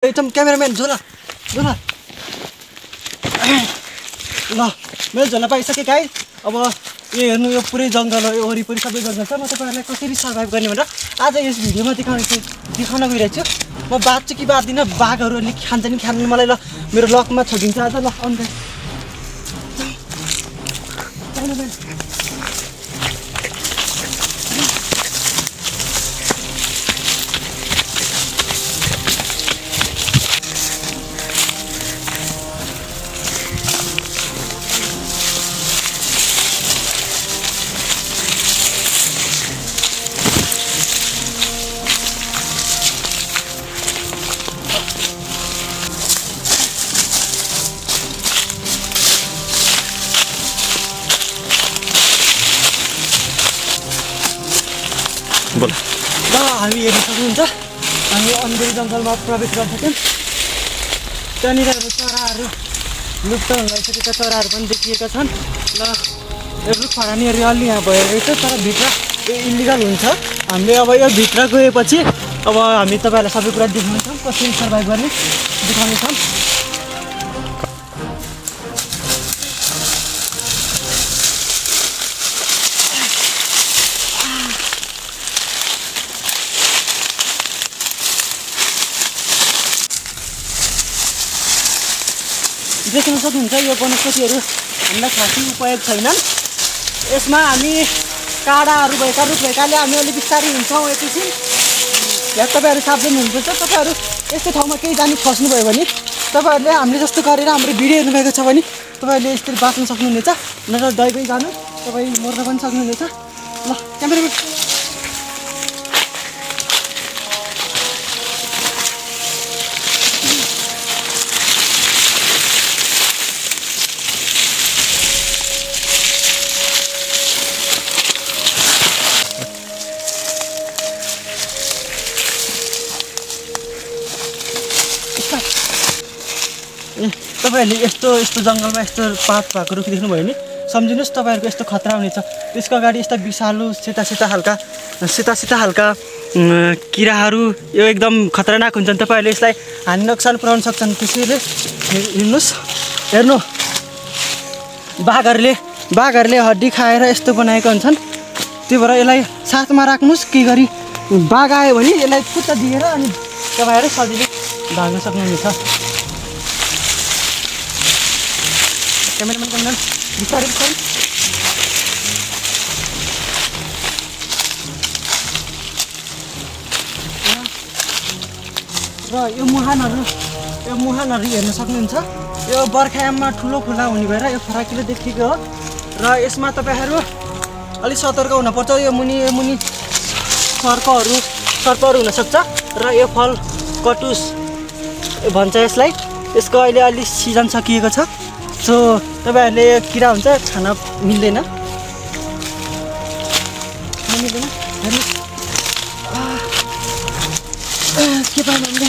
एकदम क्यामेराम्यान झोला झोला ल मेरो झोला पाइसकेँ गाइस। अब यो हेर्नु, यो पुरै जङ्गल हो, यो वरिपरि सबै जङ्गल छ। म तपाईँहरूलाई कसरी सर्भाइभ गर्ने भनेर आज यस भिडियोमा देखाउन गइरहेको छु। म बाँच्छु कि बाँच्दिनँ, बाघहरू अलिक खान्छ नि खानु, मलाई ल मेरो लकमा छोडिन्छ आज। ल अन्त ल हामी हेर्न सक्नुहुन्छ, हामी अन्धेरी जङ्गलमा प्रवेश गर्न सक्यौँ। त्यहाँनिर चराहरू लुप्त हुन गइसकेका चराहरू पनि देखिएका छन्। ल यो रुख फडानीहरू अलि यहाँ भइरहेको छ, तर भित्र यो इलिगल हुन्छ। हामीले अब यो भित्र गएपछि अब हामी तपाईँहरूलाई सबै कुरा देखाउनेछौँ, कसरी सर्भाइभ गर्ने देखाउनेछौँ। देख्न सक्नुहुन्छ यो वनस्पतिहरू हामीलाई खासै उपयोग छैनन्। यसमा हामी काँडाहरू भएका रुख भएकाले हामी अलिक बिस्तारै हिँड्छौँ एकैछिन। यहाँ तपाईँहरू सावधान हुनुपर्छ। तपाईँहरू यस्तो ठाउँमा केही जानी फस्नुभयो भने तपाईँहरूले हामीले जस्तो गरेर हाम्रो भिडियो हेर्नुभएको छ भने तपाईँहरूले यसरी बाँच्न सक्नुहुनेछ, नत्र दैबै जानु तपाईँ मर्न पनि सक्नुहुनेछ। ल क्यामेराम्यान तपाईँहरूले यस्तो जङ्गलमा यस्तो पात भएको रुख देख्नुभयो भने सम्झिनुहोस् तपाईँहरूको यस्तो खतरा हुनेछ। त्यसको अगाडि यस्ता विषालु सेता हालका किराहरू यो एकदम खतरनाक हुन्छन्। तपाईँहरूले यसलाई हानि नोक्सान पुर्याउन सक्छन्। त्यसैले हिँड्नुहोस्। हेर्नु, बाघहरूले हड्डी खाएर यस्तो बनाएका हुन्छन्। त्यही भएर यसलाई साथमा राख्नुहोस्। के गरी बाघ आयो भने यसलाई खुट्टा दिएर अनि तपाईँहरू सजिलै भाग्न सक्नुहुनेछ। क्यामेराम्यान बिस्तारै र यो मुहानहरू हेर्न सक्नुहुन्छ। यो बर्खायाममा ठुलो खुला हुने भएर यो फराकिलो देखिएको हो र यसमा तपाईँहरू अलिक सतर्क हुनुपर्छ। यो मुनि सर्पहरू हुनसक्छ र यो फल कटुस भन्छ यसलाई। यसको अहिले अलिक सिजन सकिएको छ, सो तपाईँहरूले यो किरा हुन्छ खान मिल्दैन। हेर्नु के पाउनु हामीले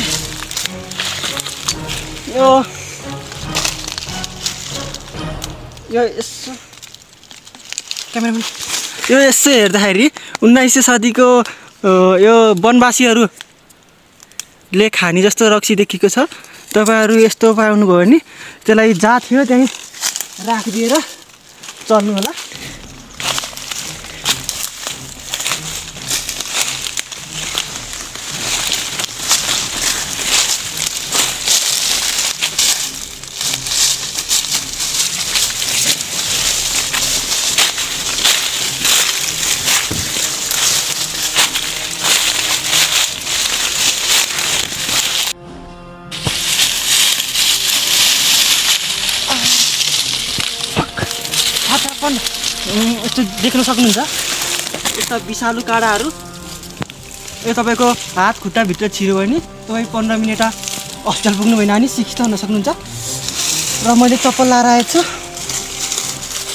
यो यसो क्यामेराम्यान यो यसो हेर्दाखेरि 19औँ शतीको यो वनवासीहरूले खाने जस्तो रक्सी देखिएको छ। तपाईँहरू यस्तो पाउनुभयो भने त्यसलाई जहाँ थियो त्यहीँ राखिदिएर चल्नु होला। यस्तो देख्न सक्नुहुन्छ, यस्ता विषालु काँडाहरू यो तपाईँको हात खुट्टाभित्र छिर्यो भने तपाईँ 15 मिनट हस्पिटल पुग्नु भएन भने शिक्षित हुन सक्नुहुन्छ। र मैले चप्पल लाएर आएको छु,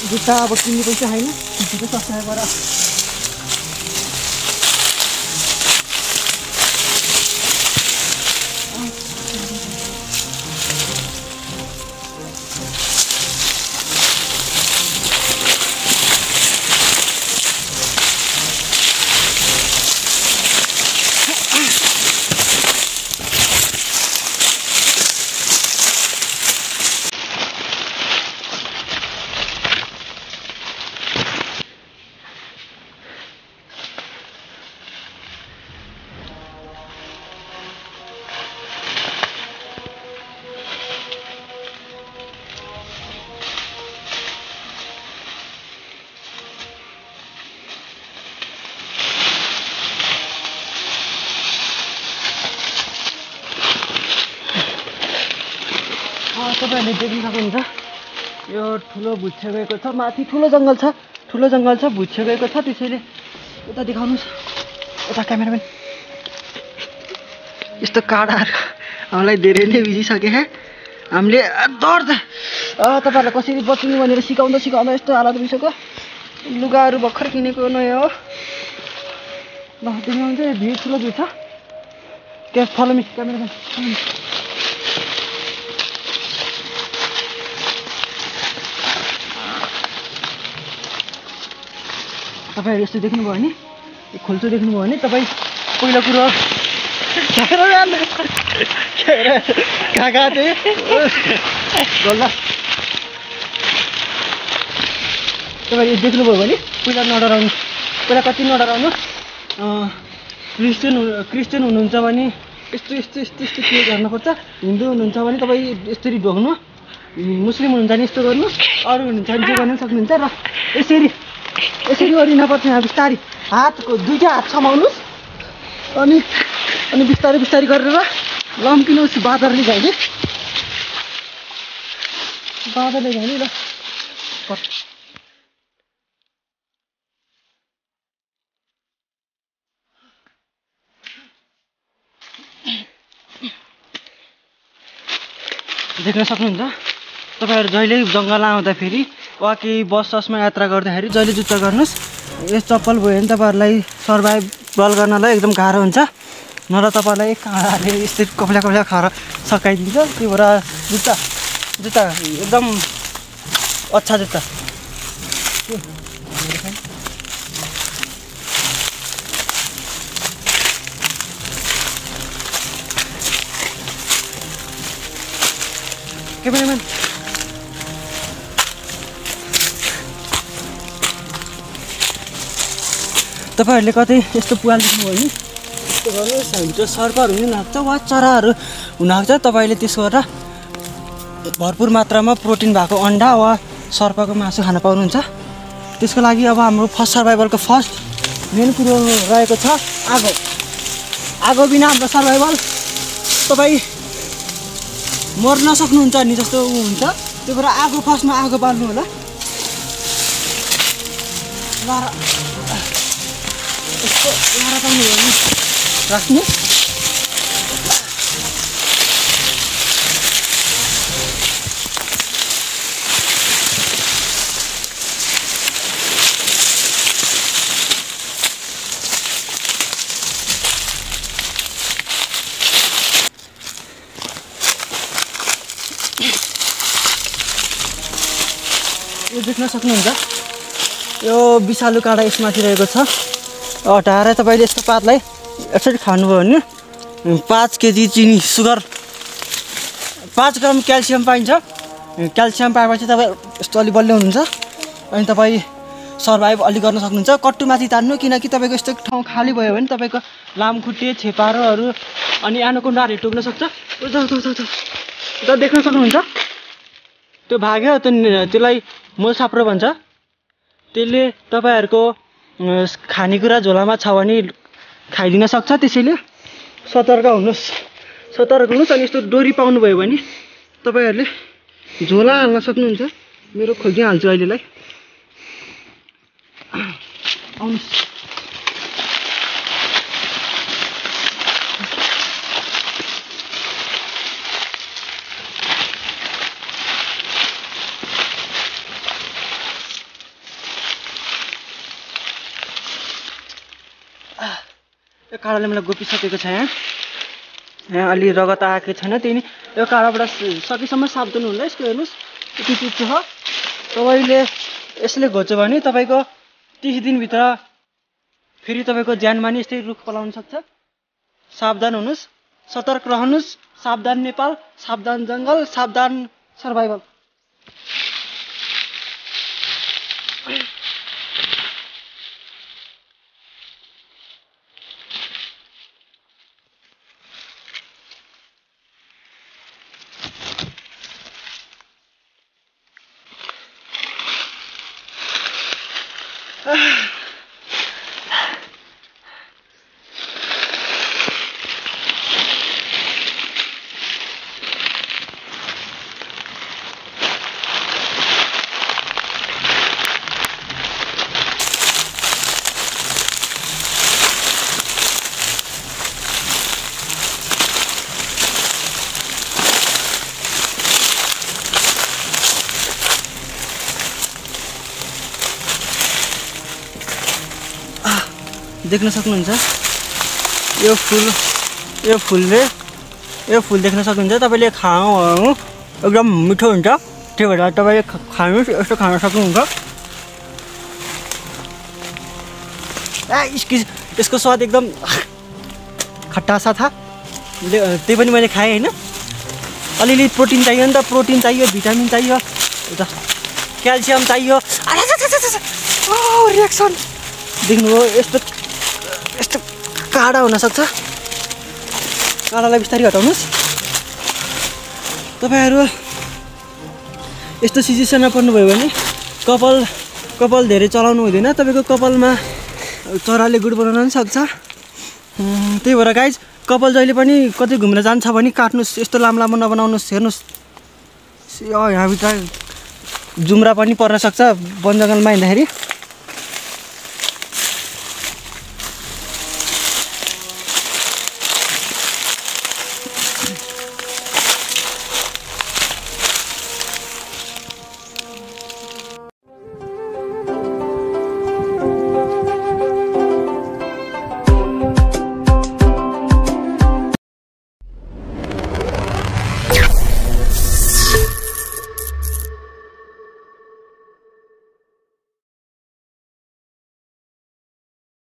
जुत्ता अब किन्ने पैसा छैन, जुत्ता सस्ताबाट तपाईँहरूले देख्न सक्नुहुन्छ यो ठुलो भुच्छे गएको छ, माथि ठुलो जङ्गल छ, भुच्छे गएको छ। त्यसैले उता देखाउनुहोस्, उता क्यामेराम्यान। यस्तो काँडाहरू हामीलाई धेरै नै भिजिसके है। हामीले दर्द तपाईँहरूलाई कसरी बच्नु भनेर सिकाउँदा यस्तो हालत भइसक्यो। लुगाहरू भर्खर किनेको नयाँ हो। ल देखाउँछ, भिड ठुलो भिड छ। त्यहाँ फलो मी क्यामेराम्यान। तपाईँहरू यस्तो देख्नुभयो भने, खोल्चो देख्नुभयो भने तपाईँ पहिलो कुरो कहाँ गएको थिएँ ल। तपाईँहरू देख्नुभयो भने पहिला नडराउनु, पहिला कति नडराउनु। क्रिस्चियन हुनुहुन्छ भने यस्तो के गर्नुपर्छ। हिन्दू हुनुहुन्छ भने तपाईँ यसरी ढोग्नु, मुस्लिम हुनुहुन्छ भने यस्तो गर्नु, अरू हुनुहुन्छ भने जे गर्नु सक्नुहुन्छ। र यसरी गरिनुपर्छ। यहाँ बिस्तारै हातको दुईटा हात समाउनुहोस् अनि बिस्तारै गरेर लम्किनुहोस्। बाँदरले झैँ ल। देख्न सक्नुहुन्छ तपाईँहरू जहिले जङ्गल आउँदाखेरि वा केही बसमा यात्रा गर्दाखेरि जहिले जुत्ता गर्नुहोस्। यस चप्पल भयो भने तपाईँहरूलाई सर्भाइभल गर्नलाई एकदम गाह्रो हुन्छ। नत्र तपाईँहरूलाई काँडाले यस्तै कपडा खर सकाइदिन्छ। त्यो भएर जुत्ता एकदम अच्छा जुत्ता। क्यामेराम्यान तपाईँहरूले कतै यस्तो पुवाल देख्नुभयो भने यस्तो गर्नुहोस्। हुन्छ सर्पहरू हुन लाग्छ वा चराहरू हुन लाग्छ। तपाईँले त्यसो गरेर भरपुर मात्रामा प्रोटिन भएको अन्डा वा सर्पको मासु खान पाउनुहुन्छ। त्यसको लागि अब हाम्रो फर्स्ट सर्भाइभलको फर्स्ट मेन कुरो रहेको छ आगो। आगो बिना हाम्रो सर्भाइभल तपाईँ मर्न सक्नुहुन्छ नि जस्तो हुन्छ। त्यो भएर आगो फर्स्टमा आगो बाल्नु होला। यस्तो लारा पाउनु भयो भने राख्नु। यो देख्न सक्नुहुन्छ यो विषालु काँडा यसमाथि रहेको छ। हटाएर तपाईँले यस्तो पातलाई यसरी खानुभयो भने 5 केजी चिनी सुगर 5 ग्राम क्याल्सियम पाइन्छ। क्याल्सियम पाएपछि तपाईँ यस्तो अलि बलियो हुनुहुन्छ अनि तपाईँ सर्भाइभ अलि गर्न सक्नुहुन्छ। कट्टुमाथि तान्नु, किनकि तपाईँको यस्तो ठाउँ खाली भयो भने तपाईँको लामखुट्टे, छेपारोहरू अनि एनाकोन्डाहरू टुक्न सक्छ। उता देख्न सक्नुहुन्छ त्यो भाग्यो, त्यसलाई मोलसाप्रो भन्छ। त्यसले तपाईँहरूको खानेकुरा झोलामा छ भने खाइदिन सक्छ। त्यसैले सतर्क हुनुहोस् अनि यस्तो डोरी पाउनुभयो भने तपाईँहरूले झोला हाल्न सक्नुहुन्छ। मेरो खोलिदिइहाल्छु अहिलेलाई। आउनुहोस्। यो काँडाले मलाई गोपिसकेको छ। यहाँ अलि रगत आएको छैन, त्यही नै यो काँडाबाट सकेसम्म सावधान होला। यसको हेर्नुहोस् यति चिप्चो छ। तपाईँले यसले घोच्यो भने तपाईँको 30 दिनभित्र फेरि तपाईँको ज्यानमानी यस्तै रुख पलाउन सक्छ। सावधान हुनुहोस्, सतर्क रहनुहोस्। सावधान नेपाल, सावधान जङ्गल, सावधान सर्भाइभल। देख्न सक्नुहुन्छ यो फुल देख्न सक्नुहुन्छ तपाईँले खानु एकदम मिठो हुन्छ त्यही भएर तपाईँले खानुहोस् यस्तो खान सक्नुहुन्छ यसको स्वाद एकदम खट्टा सा था त्यही पनि मैले खाएँ होइन अलिअलि प्रोटिन चाहियो नि त प्रोटिन चाहियो भिटामिन चाहियो यता क्याल्सियम चाहियो रिएक्सन देख्नुभयो यस्तो काडा हुनसक्छ काडालाई बिस्तारै हटाउनुहोस् तपाईँहरू यस्तो सिचुएसनमा पर्नुभयो भने कपाल धेरै चलाउनु हुँदैन तपाईँको कपालमा चराले गुड बनाउन पनि सक्छ त्यही भएर गाइज कपाल जहिले पनि कतै घुम्न जान्छ भने काट्नुहोस् यस्तो लामो नबनाउनुहोस् हेर्नुहोस् यहाँभित्र जुम्रा पनि पर्न सक्छ वन जङ्गलमा हिँड्दाखेरि